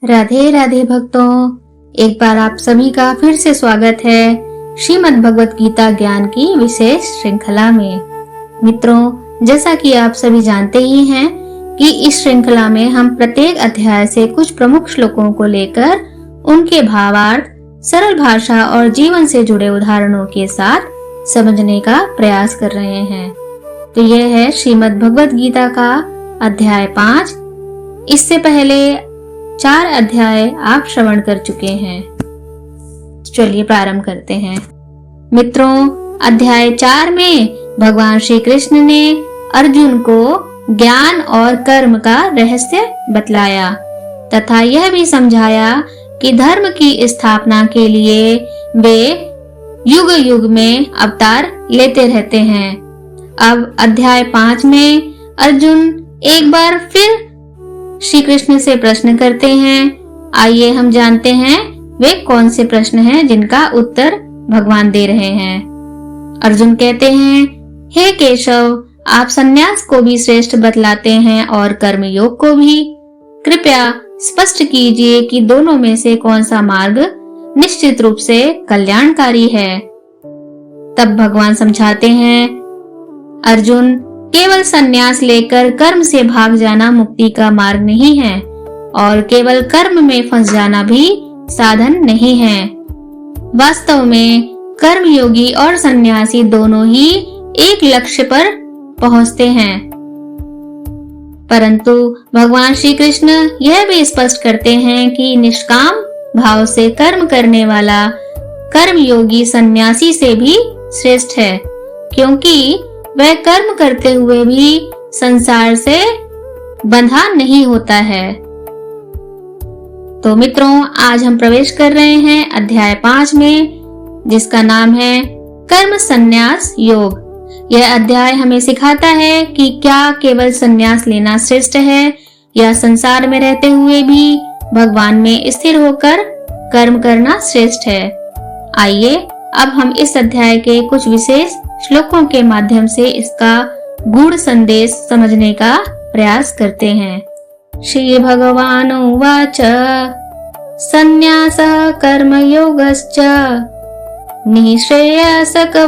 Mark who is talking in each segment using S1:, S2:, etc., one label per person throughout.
S1: राधे राधे भक्तों, एक बार आप सभी का फिर से स्वागत है श्रीमद् भगवत गीता ज्ञान की विशेष श्रृंखला में। मित्रों, जैसा कि आप सभी जानते ही हैं कि इस श्रृंखला में हम प्रत्येक अध्याय से कुछ प्रमुख श्लोकों को लेकर उनके भावार्थ सरल भाषा और जीवन से जुड़े उदाहरणों के साथ समझने का प्रयास कर रहे हैं। तो यह है श्रीमद् भगवत गीता का अध्याय 5। इससे पहले 4 अध्याय आप श्रवण कर चुके हैं। चलिए प्रारंभ करते हैं। मित्रों, अध्याय 4 में भगवान श्री कृष्ण ने अर्जुन को ज्ञान और कर्म का रहस्य बतलाया तथा यह भी समझाया कि धर्म की स्थापना के लिए वे युग युग में अवतार लेते रहते हैं। अब अध्याय 5 में अर्जुन एक बार फिर श्री कृष्ण से प्रश्न करते हैं। आइए हम जानते हैं वे कौन से प्रश्न हैं जिनका उत्तर भगवान दे रहे हैं। अर्जुन कहते हैं, हे केशव, आप संन्यास को भी श्रेष्ठ बतलाते हैं और कर्मयोग को भी। कृपया स्पष्ट कीजिए कि दोनों में से कौन सा मार्ग निश्चित रूप से कल्याणकारी है। तब भगवान समझाते हैं, अर्जुन, केवल संन्यास लेकर कर्म से भाग जाना मुक्ति का मार्ग नहीं है और केवल कर्म में फंस जाना भी साधन नहीं है। वास्तव में कर्मयोगी और सन्यासी दोनों ही एक लक्ष्य पर पहुंचते हैं, परंतु भगवान श्री कृष्ण यह भी स्पष्ट करते हैं कि निष्काम भाव से कर्म करने वाला कर्मयोगी सन्यासी से भी श्रेष्ठ है, क्योंकि वह कर्म करते हुए भी संसार से बंधा नहीं होता है। तो मित्रों, आज हम प्रवेश कर रहे हैं अध्याय 5 में, जिसका नाम है कर्म संन्यास योग। यह अध्याय हमें सिखाता है कि क्या केवल संन्यास लेना श्रेष्ठ है या संसार में रहते हुए भी भगवान में स्थिर होकर कर्म करना श्रेष्ठ है। आइए अब हम इस अध्याय के कुछ विशेष श्लोकों के माध्यम से इसका गूढ़ संदेश समझने का प्रयास करते हैं। श्री भगवान उवाच संन्यासः कर्मयोगश्च निःश्रेयसकवावुभौ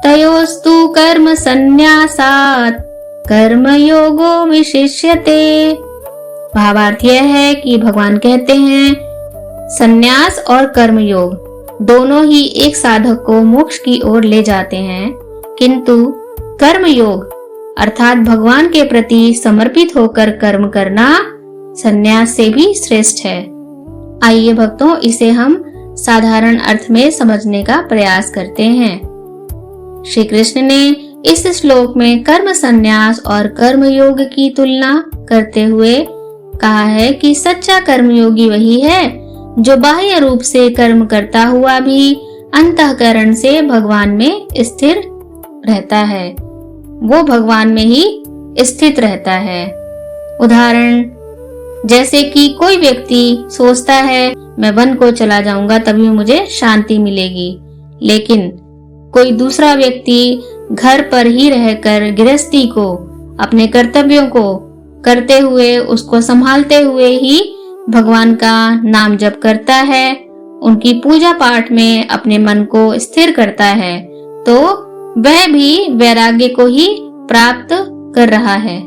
S1: तयोस्तु कर्म संन्यासात् कर्मयोगो विशिष्यते। भावार्थ यह है कि भगवान कहते हैं, संन्यास और कर्मयोग दोनों ही एक साधक को मोक्ष की ओर ले जाते हैं, किंतु कर्मयोग अर्थात भगवान के प्रति समर्पित होकर कर्म करना संन्यास से भी श्रेष्ठ है। आइए भक्तों, इसे हम साधारण अर्थ में समझने का प्रयास करते हैं। श्री कृष्ण ने इस श्लोक में कर्म संन्यास और कर्मयोग की तुलना करते हुए कहा है कि सच्चा कर्मयोगी वही है जो बाह्य रूप से कर्म करता हुआ भी अंतःकरण से भगवान में स्थिर रहता है। वो भगवान में ही स्थित रहता है। उदाहरण, जैसे कि कोई व्यक्ति सोचता है मैं वन को चला जाऊंगा तभी मुझे शांति मिलेगी, लेकिन कोई दूसरा व्यक्ति घर पर ही रहकर गृहस्थी को, अपने कर्तव्यों को करते हुए, उसको संभालते हुए ही भगवान का नाम जप करता है, उनकी पूजा पाठ में अपने मन को स्थिर करता है, तो वह भी वैराग्य को ही प्राप्त कर रहा है,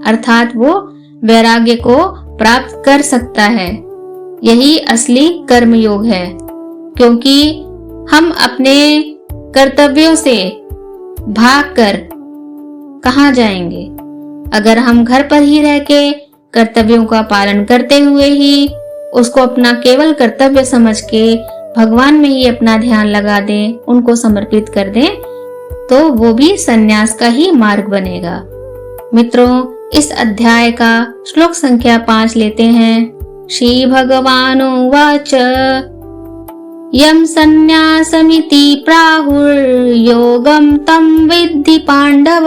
S1: अर्थात वो वैराग्य को प्राप्त कर सकता है। यही असली कर्मयोग है, क्योंकि हम अपने कर्तव्यों से भागकर कहाँ जाएंगे। अगर हम घर पर ही रह के कर्तव्यों का पालन करते हुए ही उसको अपना केवल कर्तव्य समझ के भगवान में ही अपना ध्यान लगा दें, उनको समर्पित कर दें, तो वो भी संन्यास का ही मार्ग बनेगा। मित्रों, इस अध्याय का श्लोक संख्या 5 लेते हैं। श्री भगवान उवाच यम संन्यासमिति प्राहुर्योगं तं विद्धि पांडव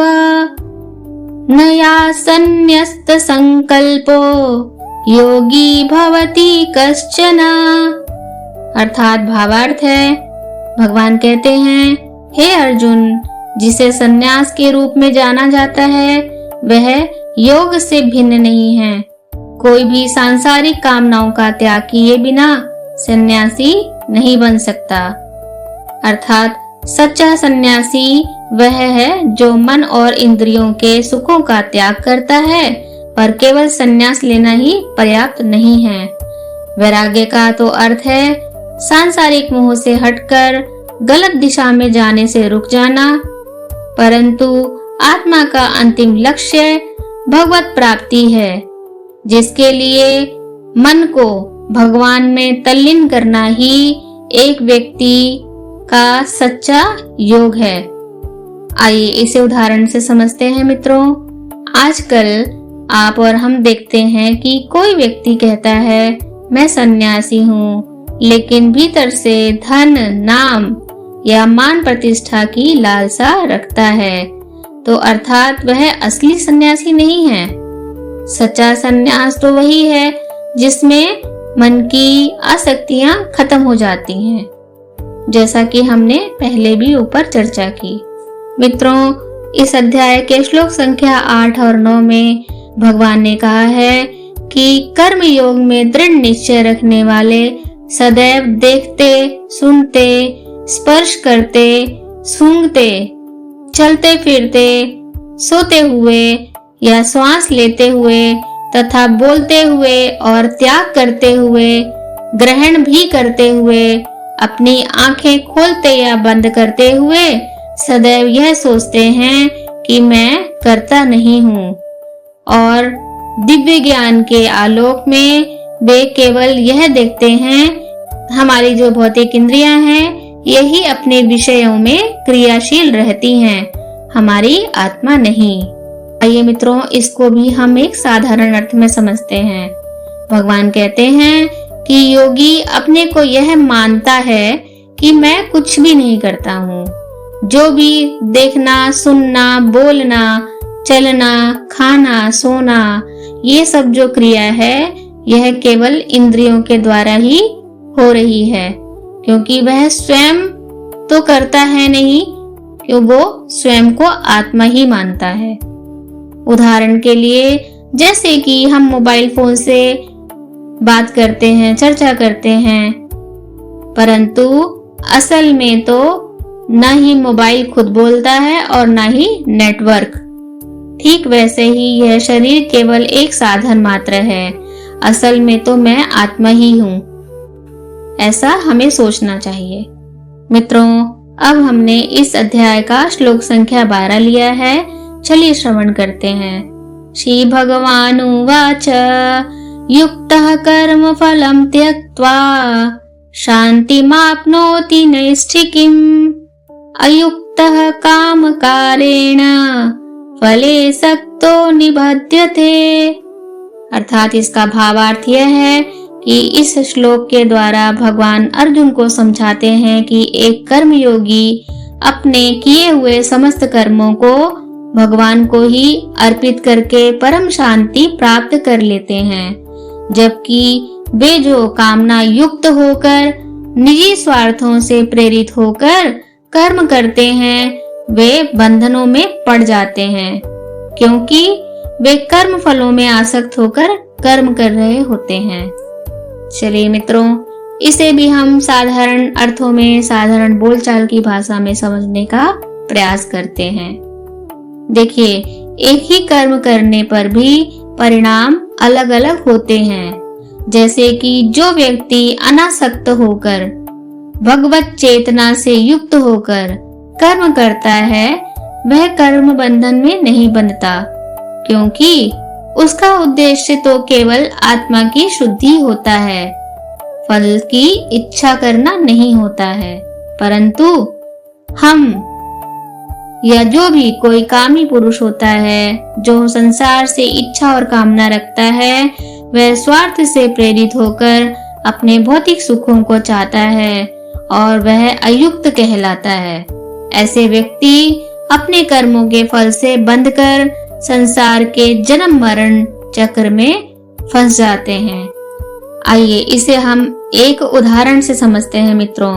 S1: नया संन्यस्त संकल्पो योगी भवति कश्चन। अर्थात भावार्थ है, भगवान कहते हैं, हे अर्जुन, जिसे संन्यास के रूप में जाना जाता है वह योग से भिन्न नहीं है। कोई भी सांसारिक कामनाओं का त्याग किए बिना सन्यासी नहीं बन सकता। अर्थात सच्चा सन्यासी वह है जो मन और इंद्रियों के सुखों का त्याग करता है, पर केवल सन्यास लेना ही पर्याप्त नहीं है। वैराग्य का तो अर्थ है सांसारिक मोह से हटकर गलत दिशा में जाने से रुक जाना, परंतु आत्मा का अंतिम लक्ष्य भगवत प्राप्ति है, जिसके लिए मन को भगवान में तल्लीन करना ही एक व्यक्ति का सच्चा योग है। आइए इसे उदाहरण से समझते हैं मित्रों। आजकल आप और हम देखते हैं कि कोई व्यक्ति कहता है मैं सन्यासी हूँ, लेकिन भीतर से धन, नाम या मान प्रतिष्ठा की लालसा रखता है, तो अर्थात वह असली सन्यासी नहीं है। सच्चा सन्यास तो वही है जिसमें मन की आसक्तियां खत्म हो जाती हैं, जैसा कि हमने पहले भी ऊपर चर्चा की। मित्रों, इस अध्याय के श्लोक संख्या 8 और 9 में भगवान ने कहा है कि कर्म योग में दृढ़ निश्चय रखने वाले सदैव देखते, सुनते, स्पर्श करते, सूंघते, चलते फिरते, सोते हुए या श्वास लेते हुए तथा बोलते हुए और त्याग करते हुए, ग्रहण भी करते हुए, अपनी आंखें खोलते या बंद करते हुए सदैव यह सोचते हैं कि मैं करता नहीं हूँ, और दिव्य ज्ञान के आलोक में वे केवल यह देखते हैं हमारी जो भौतिक इंद्रियां हैं यही अपने विषयों में क्रियाशील रहती हैं, हमारी आत्मा नहीं। आइए मित्रों, इसको भी हम एक साधारण अर्थ में समझते हैं। भगवान कहते हैं कि योगी अपने को यह मानता है कि मैं कुछ भी नहीं करता हूँ। जो भी देखना, सुनना, बोलना, चलना, खाना, सोना, ये सब जो क्रिया है यह केवल इंद्रियों के द्वारा ही हो रही है, क्योंकि वह स्वयं तो करता है नहीं, क्यों वो स्वयं को आत्मा ही मानता है। उदाहरण के लिए जैसे कि हम मोबाइल फोन से बात करते हैं, चर्चा करते हैं, परंतु असल में तो न ही मोबाइल खुद बोलता है और न ही नेटवर्क। ठीक वैसे ही यह शरीर केवल एक साधन मात्र है, असल में तो मैं आत्मा ही हूँ। ऐसा हमें सोचना चाहिए। मित्रों, अब हमने इस अध्याय का श्लोक संख्या 12 लिया है, चलिए श्रवण करते हैं। श्री भगवानुवाच युक्तः कर्म फलं त्यक्त्वा शान्तिमाप्नोति नैष्ठिकीम् अयुक्तः कामकारेण फले सक्तो निबध्यते। अर्थात इसका भावार्थ यह है कि इस श्लोक के द्वारा भगवान अर्जुन को समझाते हैं कि एक कर्मयोगी अपने किए हुए समस्त कर्मों को भगवान को ही अर्पित करके परम शांति प्राप्त कर लेते हैं, जबकि वे जो कामना युक्त होकर निजी स्वार्थों से प्रेरित होकर कर्म करते हैं वे बंधनों में पड़ जाते हैं, क्योंकि वे कर्म फलों में आसक्त होकर कर्म कर रहे होते हैं। चलिए मित्रों, इसे भी हम साधारण अर्थों में, साधारण बोलचाल की भाषा में समझने का प्रयास करते हैं। देखिए, एक ही कर्म करने पर भी परिणाम अलग अलग होते हैं। जैसे कि जो व्यक्ति अनासक्त होकर भगवत चेतना से युक्त होकर कर्म करता है वह कर्म बंधन में नहीं बंधता, क्योंकि उसका उद्देश्य तो केवल आत्मा की शुद्धि होता है, फल की इच्छा करना नहीं होता है। परंतु हम या जो भी कोई कामी पुरुष होता है, जो संसार से इच्छा और कामना रखता है, वह स्वार्थ से प्रेरित होकर अपने भौतिक सुखों को चाहता है और वह अयुक्त कहलाता है। ऐसे व्यक्ति अपने कर्मों के फल से बंधकर संसार के जन्म मरण चक्र में फंस जाते हैं। आइए इसे हम एक उदाहरण से समझते हैं मित्रों।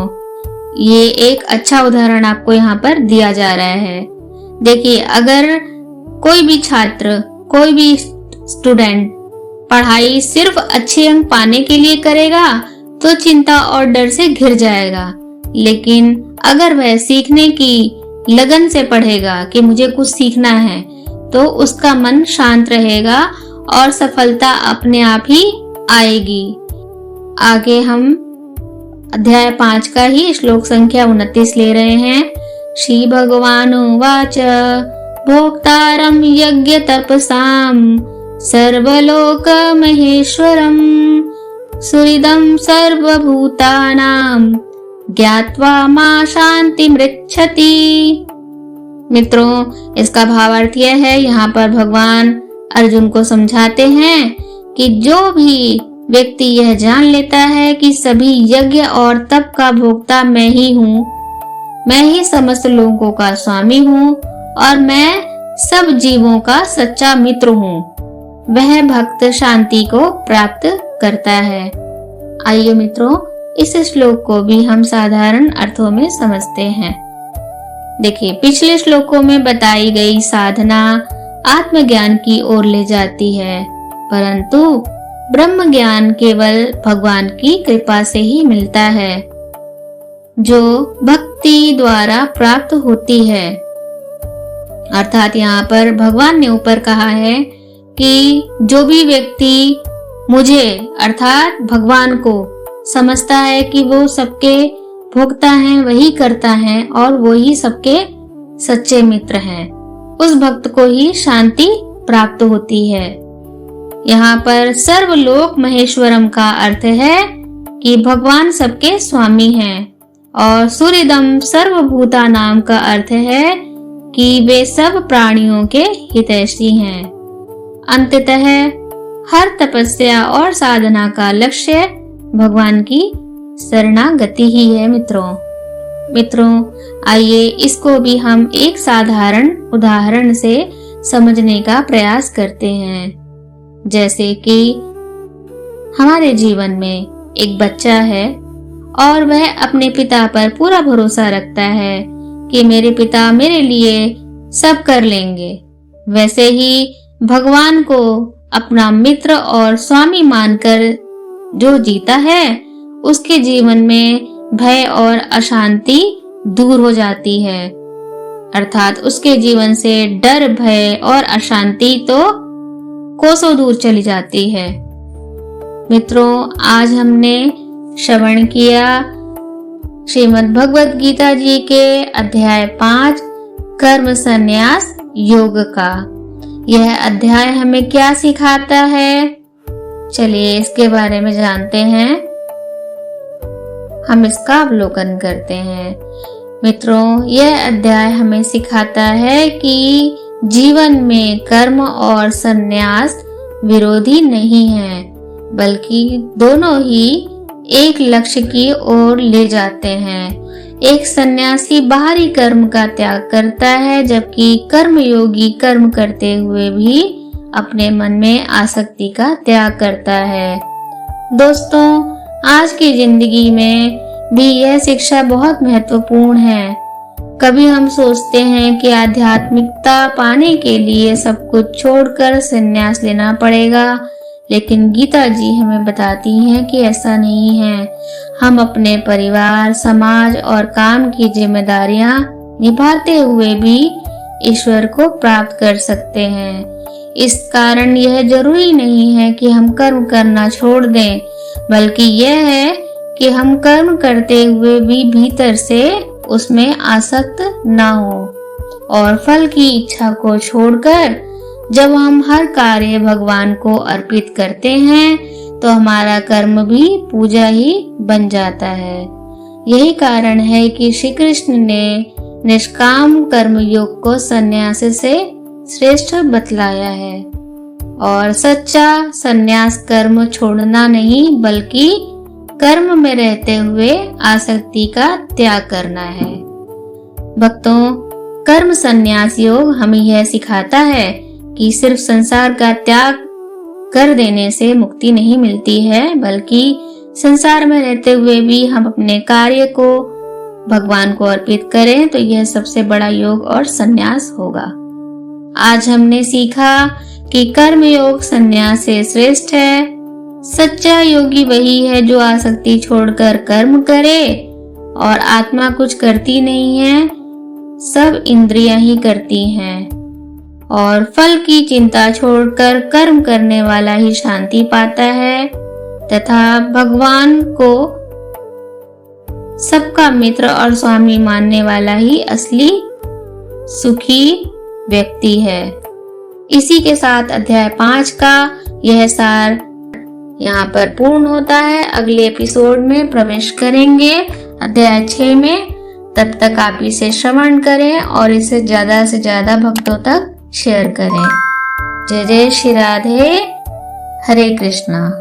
S1: ये एक अच्छा उदाहरण आपको यहाँ पर दिया जा रहा है। देखिए, अगर कोई भी छात्र, कोई भी स्टूडेंट पढ़ाई सिर्फ अच्छे अंक पाने के लिए करेगा तो चिंता और डर से घिर जाएगा, लेकिन अगर वह सीखने की लगन से पढ़ेगा कि मुझे कुछ सीखना है, तो उसका मन शांत रहेगा और सफलता अपने आप ही आएगी। आगे हम अध्याय 5 का ही श्लोक संख्या 29 ले रहे हैं। श्री भगवानुवाच भोक्तारं यज्ञ तपसां सर्वलोक महेश्वरं सुहृदं सर्वभूतानां ज्ञात्वा मां शान्तिमृच्छति। मित्रों, इसका भावार्थ यह है, यहाँ पर भगवान अर्जुन को समझाते हैं कि जो भी व्यक्ति यह जान लेता है कि सभी यज्ञ और तप का भोक्ता मैं ही हूँ, मैं ही समस्त लोगों का स्वामी हूँ और मैं सब जीवों का सच्चा मित्र हूँ, वह भक्त शांति को प्राप्त करता है। आइए मित्रों, इस श्लोक को भी हम साधारण अर्थों में समझते हैं। देखिए, पिछले श्लोकों में बताई गई साधना आत्मज्ञान की ओर ले जाती है, परंतु ब्रह्म ज्ञान केवल भगवान की कृपा से ही मिलता है, जो भक्ति द्वारा प्राप्त होती है। अर्थात यहाँ पर भगवान ने ऊपर कहा है कि जो भी व्यक्ति मुझे अर्थात भगवान को समझता है कि वो सबके भोक्ता हैं, वही करता है और वो ही सबके सच्चे मित्र हैं, उस भक्त को ही शांति प्राप्त होती है। यहाँ पर सर्वलोक महेश्वरम का अर्थ है कि भगवान सबके स्वामी हैं और सूर्यदम सर्वभूता नाम का अर्थ है कि वे सब प्राणियों के हितैषी हैं। अंततः हर तपस्या और साधना का लक्ष्य भगवान की शरणागति ही है। मित्रों, आइए इसको भी हम एक साधारण उदाहरण से समझने का प्रयास करते हैं। जैसे कि हमारे जीवन में एक बच्चा है और वह अपने पिता पर पूरा भरोसा रखता है कि मेरे पिता मेरे लिए सब कर लेंगे। वैसे ही भगवान को अपना मित्र और स्वामी मानकर जो जीता है, उसके जीवन में भय और अशांति दूर हो जाती है। अर्थात उसके जीवन से डर, भय और अशांति तो कोसों दूर चली जाती है। मित्रों, आज हमने श्रवण किया श्रीमद् भगवत गीता जी के अध्याय 5 कर्म संन्यास योग का। यह अध्याय हमें क्या सिखाता है, चलिए इसके बारे में जानते हैं। हम इसका अवलोकन करते हैं। मित्रों, यह अध्याय हमें सिखाता है कि जीवन में कर्म और संन्यास विरोधी नहीं है, बल्कि दोनों ही एक लक्ष्य की ओर ले जाते हैं। एक सन्यासी बाहरी कर्म का त्याग करता है, जबकि कर्मयोगी कर्म करते हुए भी अपने मन में आसक्ति का त्याग करता है। दोस्तों, आज की जिंदगी में भी यह शिक्षा बहुत महत्वपूर्ण है। कभी हम सोचते हैं कि आध्यात्मिकता पाने के लिए सब कुछ छोड़कर संन्यास लेना पड़ेगा, लेकिन गीता जी हमें बताती हैं कि ऐसा नहीं है। हम अपने परिवार, समाज और काम की जिम्मेदारियां निभाते हुए भी ईश्वर को प्राप्त कर सकते हैं। इस कारण यह जरूरी नहीं है कि हम कर्म करना छोड़ दें, बल्कि यह है कि हम कर्म करते हुए भी भीतर से उसमें आसक्त ना हो और फल की इच्छा को छोड़कर जब हम हर कार्य भगवान को अर्पित करते हैं तो हमारा कर्म भी पूजा ही बन जाता है। यही कारण है कि श्री कृष्ण ने निष्काम कर्म योग को संन्यास से श्रेष्ठ बतलाया है और सच्चा संन्यास कर्म छोड़ना नहीं, बल्कि कर्म में रहते हुए आसक्ति का त्याग करना है। भक्तों, कर्म संन्यास योग हमें यह सिखाता है कि सिर्फ संसार का त्याग कर देने से मुक्ति नहीं मिलती है, बल्कि संसार में रहते हुए भी हम अपने कार्य को भगवान को अर्पित करें तो यह सबसे बड़ा योग और संन्यास होगा। आज हमने सीखा कि कर्म योग संन्यास से श्रेष्ठ है। सच्चा योगी वही है जो आसक्ति छोड़कर कर्म करे और आत्मा कुछ करती नहीं है, सब इंद्रियां ही करती हैं। और फल की चिंता छोड़कर कर्म करने वाला ही शांति पाता है तथा भगवान को सबका मित्र और स्वामी मानने वाला ही असली सुखी व्यक्ति है। इसी के साथ अध्याय 5 का यह सार यहाँ पर पूर्ण होता है। अगले एपिसोड में प्रवेश करेंगे अध्याय 6 में। तब तक आप इसे श्रवण करें और इसे ज्यादा से ज्यादा भक्तों तक शेयर करें। जय जय श्री राधे। हरे कृष्णा।